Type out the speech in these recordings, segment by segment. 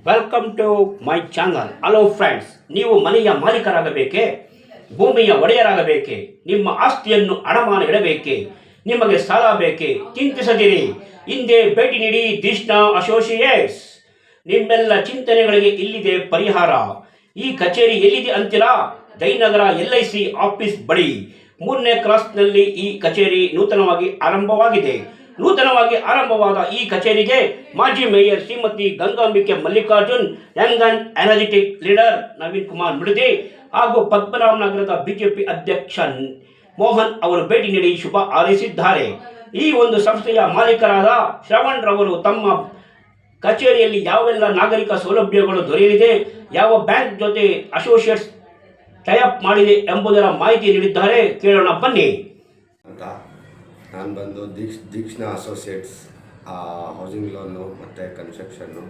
Welcome to my channel. Hello friends, ನೀವು ಮನೆಯ ಮಾಲೀಕರಾಗಬೇಕೇ, ಭೂಮಿಯ ಒಡೆಯರಾಗಬೇಕೇ, ನಿಮ್ಮ ಆಸ್ತಿಯನ್ನು ಅಡಮಾನ ಇಡಬೇಕೇ, ನಿಮಗೆ ಸಾಲ ಬೇಕೇ? ಚಿಂತಿಸದಿರಿ, ಹಿಂದೆ ಭೇಟಿ ನೀಡಿ ದಿಶ್ನಾ ಅಸೋಸಿಯೇಟ್ಸ್. ನಿಮ್ಮೆಲ್ಲ ಚಿಂತನೆಗಳಿಗೆ ಇಲ್ಲಿದೆ ಪರಿಹಾರ. ಈ ಕಚೇರಿ ಎಲ್ಲಿದೆ ಅಂತೀರಾ? ಜಯನಗರ LIC ಆಫೀಸ್ ಬಳಿ 3ನೇ ಕ್ರಾಸ್ನಲ್ಲಿ ಈ ಕಚೇರಿ ನೂತನವಾಗಿ ಆರಂಭವಾದ ಈ ಕಚೇರಿಗೆ ಮಾಜಿ mayor Shrimati Gangambike Mallikarjun, young and energetic leader Naveen Kumar Midadi ಹಾಗೂ ಪದ್ಮನಾಭನಗರದ ಬಿಜೆಪಿ ಅಧ್ಯಕ್ಷ ಮೋಹನ್ ಅವರು ಭೇಟಿ ನೀಡಿ ಶುಭ ಹಾರೈಸಿದ್ದಾರೆ. ಈ ಒಂದು ಸಂಸ್ಥೆಯ ಮಾಲೀಕರಾದ ಶ್ರವಣ್ ರವರು ತಮ್ಮ ಕಚೇರಿಯಲ್ಲಿ ಯಾವೆಲ್ಲ ನಾಗರಿಕ ಸೌಲಭ್ಯಗಳು ದೊರೆಯಲಿದೆ, ಯಾವ ಬ್ಯಾಂಕ್ ಜೊತೆ ಅಸೋಸಿಯೇಟ್ಸ್ ಟೈಅಪ್ ಮಾಡಿದೆ ಎಂಬುದರ ಮಾಹಿತಿ ನೀಡಿದ್ದಾರೆ. ಕೇಳೋಣ ಬನ್ನಿ. ಅಂತ ನಾನು ಬಂದು ದೀಕ್ಷಣಾ ಅಸೋಸಿಯೇಟ್ಸ್ ಹೌಸಿಂಗ್ ಲೋನು ಮತ್ತು ಕನ್ಸ್ಟ್ರಕ್ಷನ್ನು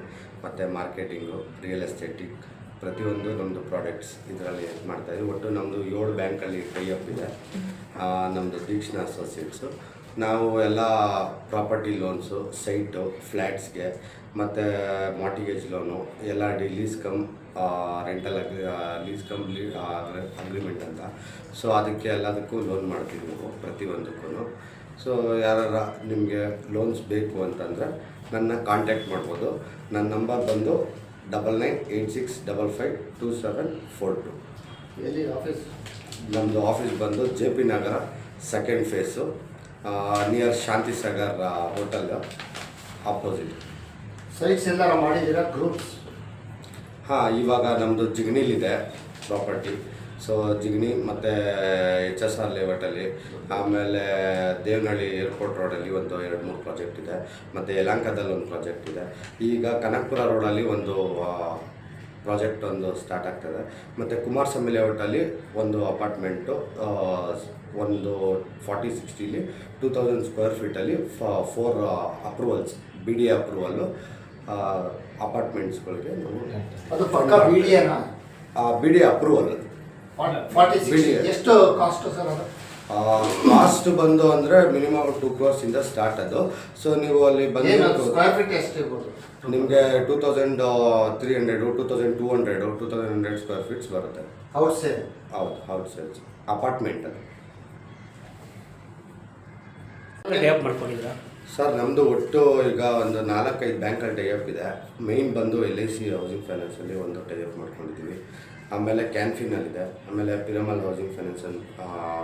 ಮತ್ತು ಮಾರ್ಕೆಟಿಂಗು, ರಿಯಲ್ ಎಸ್ಟೇಟಿಕ್ ಪ್ರತಿಯೊಂದು ನಮ್ಮದು ಪ್ರಾಡಕ್ಟ್ಸ್ ಇದರಲ್ಲಿ ಹೆಲ್ಪ್ ಮಾಡ್ತಾಯಿದ್ವಿ. ಒಟ್ಟು ನಮ್ಮದು 7 ಬ್ಯಾಂಕಲ್ಲಿ ಟೈಅಪ್ ಇದೆ ನಮ್ಮದು ದೀಕ್ಷಣಾ ಅಸೋಸಿಯೇಟ್ಸು. ನಾವು ಎಲ್ಲ ಪ್ರಾಪರ್ಟಿ ಲೋನ್ಸು, ಸೈಟು, ಫ್ಲ್ಯಾಟ್ಸ್ಗೆ ಮತ್ತು mortgage loan, LRD lease come rental agreement ಅಂತ. ಸೊ ಅದಕ್ಕೆ ಎಲ್ಲದಕ್ಕೂ ಲೋನ್ ಮಾಡ್ತೀವಿ ನಾವು ಪ್ರತಿಯೊಂದಕ್ಕೂ. ಸೊ ಯಾರು ನಿಮಗೆ ಲೋನ್ಸ್ ಬೇಕು ಅಂತಂದರೆ ನನ್ನ ಕಾಂಟ್ಯಾಕ್ಟ್ ಮಾಡ್ಬೋದು. ನನ್ನ ನಂಬರ್ ಬಂದು 9986552742. ಎಲ್ಲಿ ಆಫೀಸ್? ನಮ್ಮದು ಆಫೀಸ್ ಬಂದು JP ನಗರ 2nd ಫೇಸು, ನಿಯರ್ ಶಾಂತಿ ಸಾಗರ್ ಹೋಟೆಲ್ ಆಪೋಸಿಟ್. ಸೈಟ್ಸ್ ಎಲ್ಲ ಮಾಡಿದ್ದೀರಾ? ಗ್ರೂಪ್ಸ್? ಹಾಂ, ಇವಾಗ ನಮ್ಮದು ಜಿಗಣಿಲಿದೆ ಪ್ರಾಪರ್ಟಿ. ಸೊ ಜಿಗಣಿ ಮತ್ತು HSR ಲೇಔಟಲ್ಲಿ, ಆಮೇಲೆ ದೇವನಹಳ್ಳಿ ಏರ್ಪೋರ್ಟ್ ರೋಡಲ್ಲಿ ಒಂದು 2-3 ಪ್ರಾಜೆಕ್ಟ್ ಇದೆ, ಮತ್ತು ಯಲಹಂಕದಲ್ಲಿ ಒಂದು ಪ್ರಾಜೆಕ್ಟ್ ಇದೆ. ಈಗ ಕನಕಪುರ ರೋಡಲ್ಲಿ ಒಂದು ಪ್ರಾಜೆಕ್ಟ್ ಒಂದು ಸ್ಟಾರ್ಟ್ ಆಗ್ತದೆ, ಮತ್ತು ಕುಮಾರಸ್ವಾಮಿ ಲೇಔಟಲ್ಲಿ ಒಂದು ಅಪಾರ್ಟ್ಮೆಂಟು ಒಂದು 40-60 2000 ಸ್ಕ್ವೇರ್ ಫೀಟಲ್ಲಿ 4 ಅಪ್ರೂವಲ್ಸ್, BDA ಅಪ್ರೂವಲ್ಲು ಅಪಾರ್ಟ್ಮೆಂಟ್ಸ್ಗಳಿಗೆ ನಾವು. ಅದು ಪಕ್ಕ BDAನಾ? BDA approval 46. ಎಷ್ಟು ಕಾಸ್ಟ್ ಸರ್ ಅದು? ಕಾಸ್ಟ್ ಬಂದು ಅಂದರೆ ಮಿನಿಮಮ್ 2 crores ಇಂದ ಸ್ಟಾರ್ಟ್ ಅದು. ಸೊ ನೀವು ಅಲ್ಲಿ ಬಂದು ಸ್ಕ್ವೇರ್ ಫೀಟ್ ಎಷ್ಟು ಇರ್ಬೋದು? ನಿಮಗೆ 2300, 2200, 2100 ಸ್ಕ್ವೇರ್ ಫೀಟ್ಸ್ ಬರುತ್ತೆ. Out sale? ಹೌದು ಸೇಲ್ಸ್ ಅಪಾರ್ಟ್ಮೆಂಟ್ ಅದು. ಮಾಡ್ಕೊಂಡಿದ್ದೀರಾ ಸರ್ ನಮ್ಮದು ಒಟ್ಟು ಈಗ ಒಂದು 4-5 ಬ್ಯಾಂಕಲ್ಲಿ ಟೈಅಪ್ ಇದೆ. ಮೇಯ್ನ್ ಬಂದು LIC ಹೌಸಿಂಗ್ ಫೈನಾನ್ಸಲ್ಲಿ ಒಂದು ಟೈಅಪ್ ಮಾಡ್ಕೊಂಡಿದ್ದೀವಿ. ಆಮೇಲೆ ಕ್ಯಾನ್ಫಿನಲ್ಲಿದೆ, ಆಮೇಲೆ ಪಿರಮಲ್ ಹೌಸಿಂಗ್ ಫೈನಾನ್ಸ್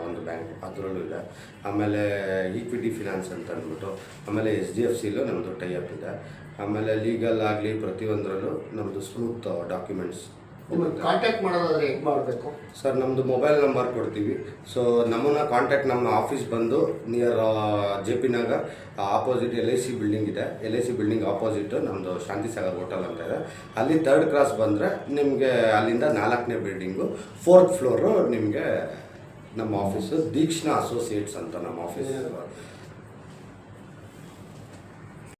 ಒಂದು ಬ್ಯಾಂಕ್ ಅದರಲ್ಲೂ ಇದೆ, ಆಮೇಲೆ ಈಕ್ವಿಟಿ ಫಿನಾನ್ಸ್ ಅಂತ ಅಂದ್ಬಿಟ್ಟು, ಆಮೇಲೆ HDFCಲೂ ನಮ್ಮದು ಟೈಅಪ್ ಇದೆ. ಆಮೇಲೆ ಲೀಗಲ್ ಆಗಲಿ ಪ್ರತಿಯೊಂದರಲ್ಲೂ ನಮ್ಮದು ಸ್ಮೂತ್ ಡಾಕ್ಯುಮೆಂಟ್ಸ್. ಕಾಂಟ್ಯಾಕ್ಟ್ ಮಾಡೋದಾದ್ರೆ ಹೇಗೆ ಮಾಡಬೇಕು ಸರ್? ನಮ್ಮದು ಮೊಬೈಲ್ ನಂಬರ್ ಕೊಡ್ತೀವಿ. ಸೊ ನಮ್ಮನ್ನು ಕಾಂಟ್ಯಾಕ್ಟ್, ನಮ್ಮ ಆಫೀಸ್ ಬಂದು near JP Nagar opposite LIC building ಇದೆ. LIC ಬಿಲ್ಡಿಂಗ್ ಆಪೋಸಿಟ್ ನಮ್ಮದು ಶಾಂತಿ ಸಾಗರ್ ಹೋಟೆಲ್ ಅಂತ ಇದೆ. ಅಲ್ಲಿ 3rd ಕ್ರಾಸ್ ಬಂದರೆ ನಿಮಗೆ ಅಲ್ಲಿಂದ 4ನೇ ಬಿಲ್ಡಿಂಗು 4th ಫ್ಲೋರು ನಿಮಗೆ ನಮ್ಮ ಆಫೀಸು. ದೀಕ್ಷಣಾ ಅಸೋಸಿಯೇಟ್ಸ್ ಅಂತ ನಮ್ಮ ಆಫೀಸ್.